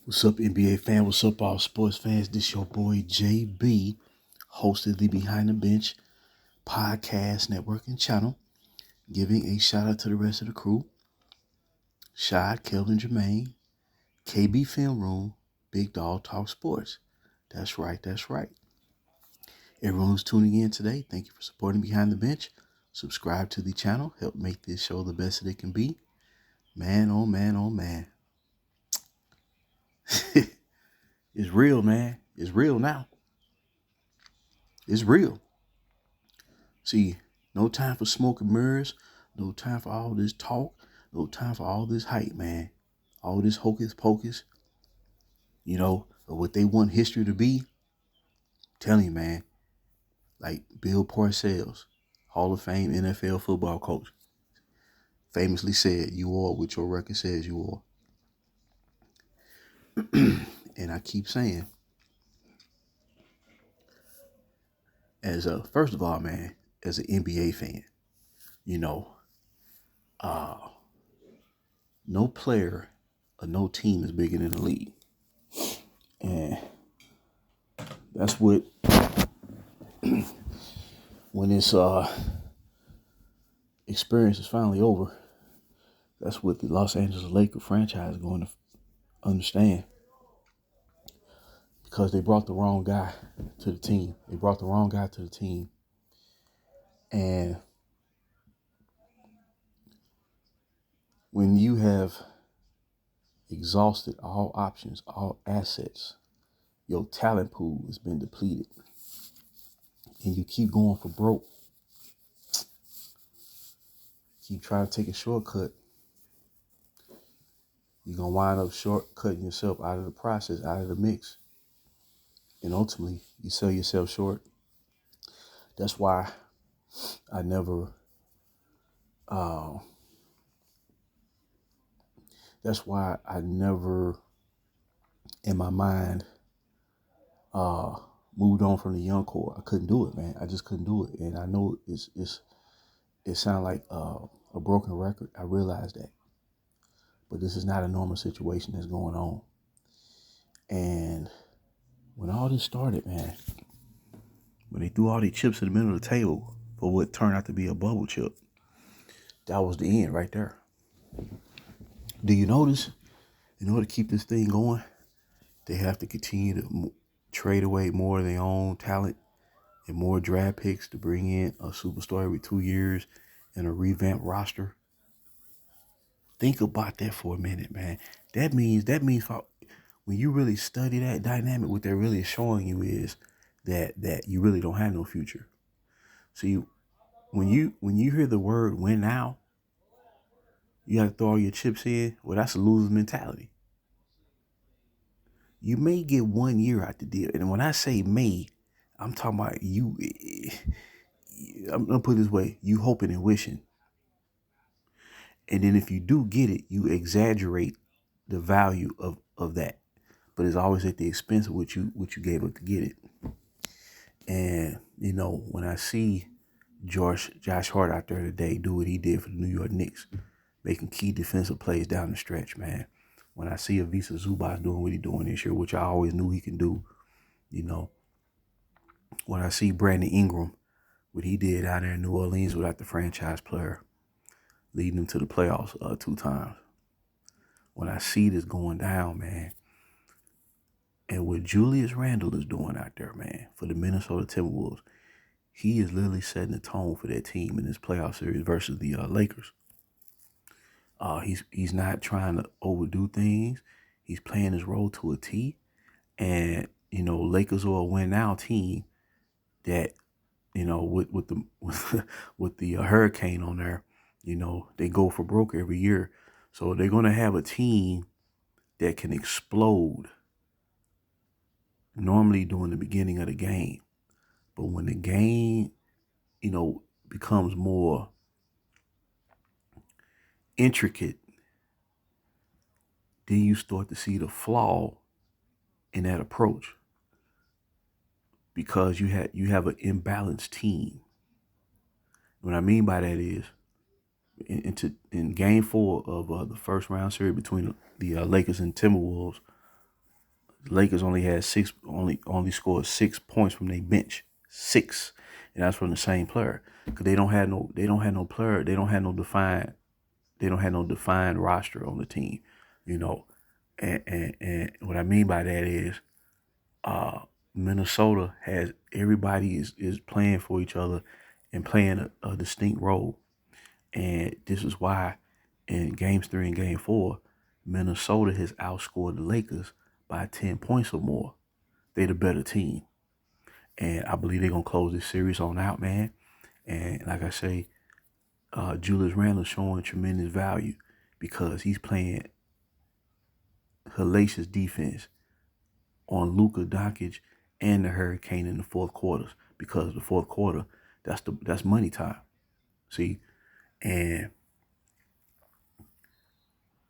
What's up, NBA fan? What's up, all sports fans? This your boy JB, host of the Behind the Bench podcast network and channel, giving a shout out to the rest of the crew: Shad, Kelvin, Jermaine, KB Film Room, Big Dog Talk Sports. That's right, that's right. Everyone who's tuning in today, thank you for supporting Behind the Bench. Subscribe to the channel, help make this show the best that it can be. Man, oh man, oh man. It's real, man. It's real now. It's real. See, no time for smoke and mirrors. No time for all this talk. No time for all this hype, man. All this hocus pocus, of what they want history to be. I'm telling you, man, like Bill Parcells, Hall of Fame NFL football coach, famously said, "You are what your record says you are." And I keep saying, first of all, man, as an NBA fan, you know, uh, no player or no team is bigger than the league. And that's what, when this experience is finally over, that's what the Los Angeles Lakers franchise is going to understand. Because they brought the wrong guy to the team. And when you have exhausted all options, all assets, your talent pool has been depleted, and you keep going for broke, keep trying to take a shortcut, you're going to wind up shortcutting yourself out of the process, out of the mix. And ultimately, you sell yourself short. That's why I never, in my mind, moved on from the young core. I couldn't do it, man. I just couldn't do it. And I know it sounds like a broken record. I realize that. But this is not a normal situation that's going on. And when all this started, man, when they threw all these chips in the middle of the table for what turned out to be a bubble chip, that was the end right there. Do you notice, in order to keep this thing going, they have to continue to trade away more of their own talent and more draft picks to bring in a superstar every 2 years and a revamped roster? Think about that for a minute, man. That means when you really study that dynamic, what they're really showing you is that you really don't have no future. See, when you hear the word win now, you have to throw all your chips in. Well, that's a loser's mentality. You may get 1 year out the deal. And when I say may, I'm talking about you. I'm going to put it this way. You hoping and wishing. And then if you do get it, you exaggerate the value of that. But it's always at the expense of what you gave up to get it. And, when I see Josh Hart out there today do what he did for the New York Knicks, making key defensive plays down the stretch, man. When I see Ivica Zubac doing what he's doing this year, which I always knew he can do, when I see Brandon Ingram, what he did out there in New Orleans without the franchise player, leading them to the playoffs 2 times. When I see this going down, man, and what Julius Randle is doing out there, man, for the Minnesota Timberwolves, he is literally setting the tone for that team in this playoff series versus the Lakers. He's not trying to overdo things. He's playing his role to a T. And, Lakers are a win now team that, with the with the hurricane on there, they go for broke every year. So they're going to have a team that can explode normally during the beginning of the game. But when the game, becomes more intricate, then you start to see the flaw in that approach, because you have an imbalanced team. What I mean by that is, in Game 4 of the first round series between the Lakers and Timberwolves, The Lakers only had only scored 6 points from their bench. 6. And that's from the same player. Because they don't have no player, they don't have no defined roster on the team, you know. And what I mean by that is uh Minnesota has everybody is playing for each other and playing a distinct role. And this is why in games 3 and game 4, Minnesota has outscored the Lakers by 10 points or more. They're the better team. And I believe they're going to close this series on out, man. And like I say, Julius Randle showing tremendous value because he's playing hellacious defense on Luka Doncic and the Hurricane in the fourth quarters, because the fourth quarter, that's money time. See, and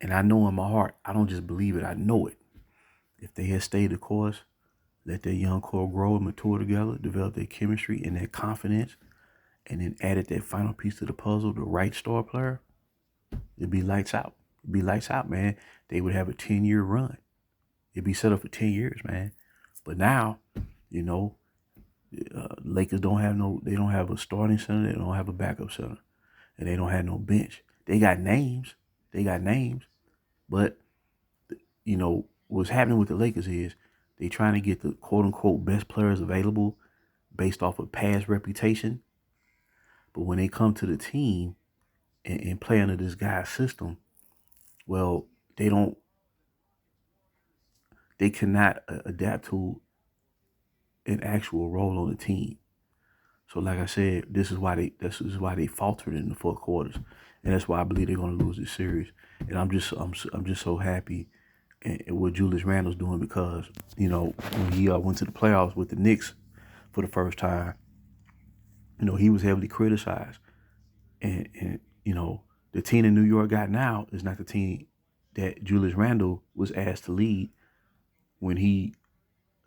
I know in my heart, I don't just believe it, I know it. If they had stayed the course, let their young core grow and mature together, develop their chemistry and their confidence, and then added that final piece to the puzzle, the right star player, it'd be lights out. It'd be lights out, man. They would have a 10-year run. It'd be set up for 10 years, man. But now, you know, Lakers they don't have a starting center, they don't have a backup center, and they don't have no bench. They got names, but you know what's happening with the Lakers is they trying to get the quote unquote best players available based off of past reputation. But when they come to the team and play under this guy's system, well, they cannot adapt to an actual role on the team. So, like I said, this is why they faltered in the fourth quarters, and that's why I believe they're going to lose this series. And I'm just so happy at what Julius Randle's doing, because you know when he went to the playoffs with the Knicks for the first time, you know he was heavily criticized, and you know the team in New York got now is not the team that Julius Randle was asked to lead when he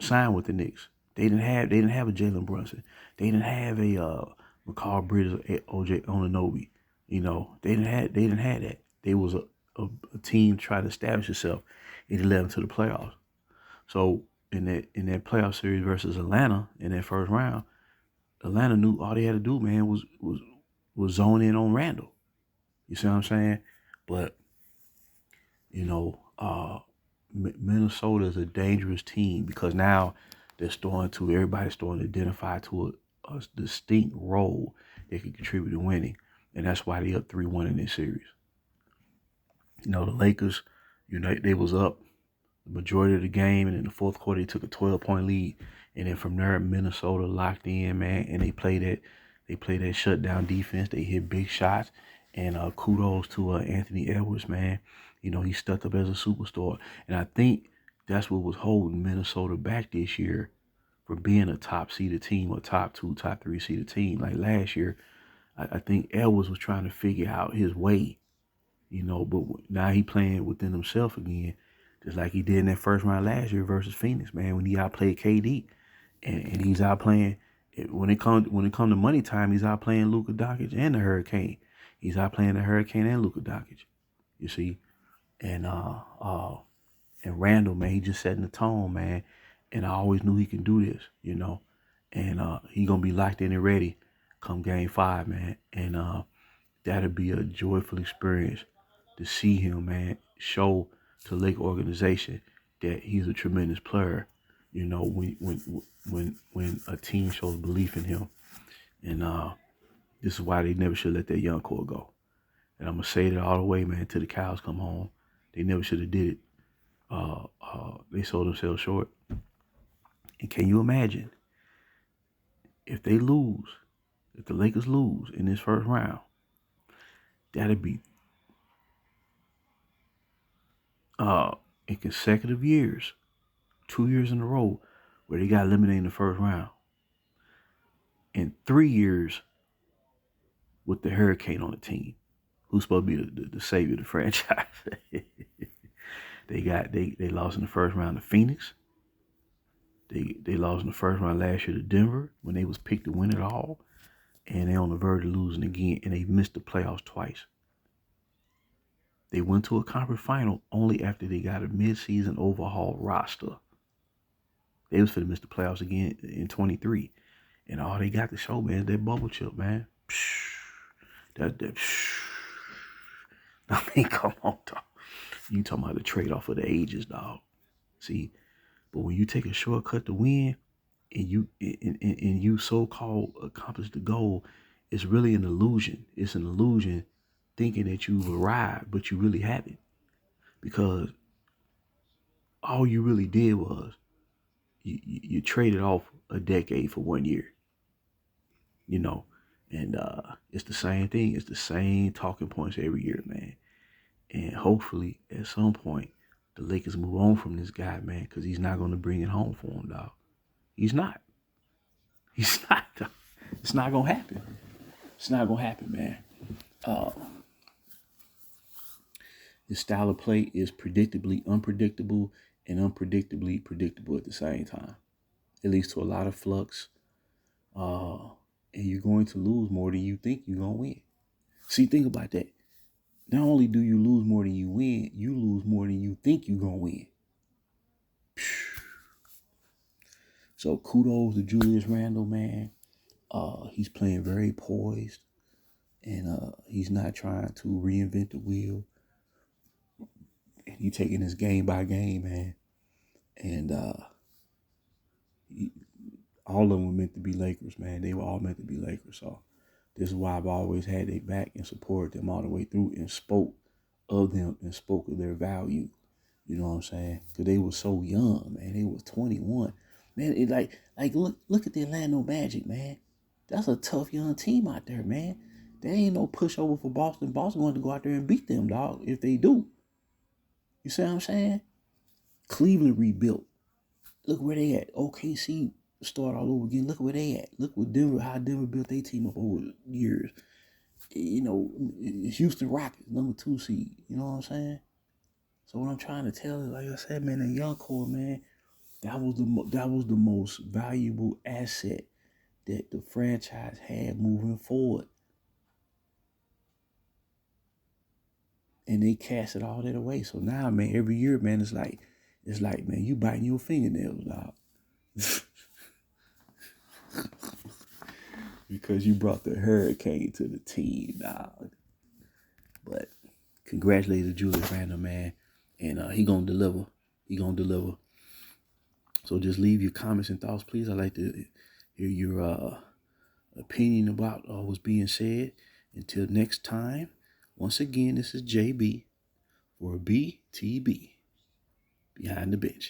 signed with the Knicks. They didn't have a Jalen Brunson. They didn't have a McCall Bridges, OJ Anunoby. You know, they didn't have that. They was a team trying to establish itself, and it led them to the playoffs. So in that playoff series versus Atlanta in that first round, Atlanta knew all they had to do, man, was zone in on Randle. You see what I'm saying? But you know, Minnesota is a dangerous team because now everybody's starting to identify to a distinct role they can contribute to winning. And that's why they up 3-1 in this series. You know, the Lakers, you know, they was up the majority of the game, and in the fourth quarter, they took a 12-point lead. And then from there, Minnesota locked in, man, and they played that shutdown defense. They hit big shots. And kudos to Anthony Edwards, man. You know, he stepped up as a superstar. And I think that's what was holding Minnesota back this year from being a top-seeded team, or top 2, top 3 seeded team. Like last year, I think Edwards was trying to figure out his way, you know, but now he playing within himself again, just like he did in that first round last year versus Phoenix, man, when he outplayed KD. And he's outplaying, when it comes to money time, he's outplaying Luka Doncic and the Hurricane. He's outplaying the Hurricane and Luka Doncic, you see. And and Randle, man, he just setting the tone, man. And I always knew he can do this, you know. And he gonna be locked in and ready come game 5, man. And that'll be a joyful experience to see him, man, show to the Lake organization that he's a tremendous player. You know, when a team shows belief in him. And this is why they never should let that young core go. And I'm gonna say that all the way, man, till the cows come home. They never should have did it. They sold themselves short. And can you imagine if they lose, if the Lakers lose in this first round? That'd be in consecutive years, 2 years in a row, where they got eliminated in the first round, and 3 years with the Hurricane on the team, who's supposed to be the savior of the franchise. They lost in the first round to Phoenix. They lost in the first round last year to Denver when they was picked to win it all, and they're on the verge of losing again, and they missed the playoffs twice. They went to a conference final only after they got a midseason overhaul roster. They was finna miss the playoffs again in 23. And all they got to show, man, is that bubble chip, man. That. I mean, come on, dog. You talking about the trade-off of the ages, dog. See, but when you take a shortcut to win and you so-called accomplish the goal, it's really an illusion. It's an illusion thinking that you've arrived, but you really haven't. Because all you really did was you traded off a decade for 1 year, you know. And it's the same thing. It's the same talking points every year, man. And hopefully at some point the Lakers move on from this guy, man, because he's not going to bring it home for him, dog. He's not. He's not. It's not going to happen. It's not going to happen, man. His style of play is predictably unpredictable and unpredictably predictable at the same time. It leads to a lot of flux. And you're going to lose more than you think you're going to win. See, think about that. Not only do you lose more than you win, you lose more than you think you're going to win. So kudos to Julius Randle, man. He's playing very poised, and he's not trying to reinvent the wheel. And he's taking this game by game, man. And all of them were meant to be Lakers, man. They were all meant to be Lakers. So this is why I've always had their back and supported them all the way through and spoke of them and spoke of their value. You know what I'm saying? Because they were so young, man. They was 21. Man, it like look at the Orlando Magic, man. That's a tough young team out there, man. There ain't no pushover for Boston. Boston going to go out there and beat them, dog, if they do. You see what I'm saying? Cleveland rebuilt. Look where they at. OKC start all over again. Look where they at. Look what Denver, how Denver built their team up over the years. You know, Houston Rockets, #2 seed. You know what I'm saying? So what I'm trying to tell you, like I said, man, the young core, man, that was the most valuable asset that the franchise had moving forward. And they cast it all that away. So now, man, every year, man, it's like, man, you biting your fingernails, dog. Because you brought the hurricane to the team, dog. But congratulations to Julius Randle, man. And he gonna deliver. He gonna deliver. So just leave your comments and thoughts, please. I'd like to hear your opinion about what's being said. Until next time, once again, this is JB for BTB, Behind the Bench.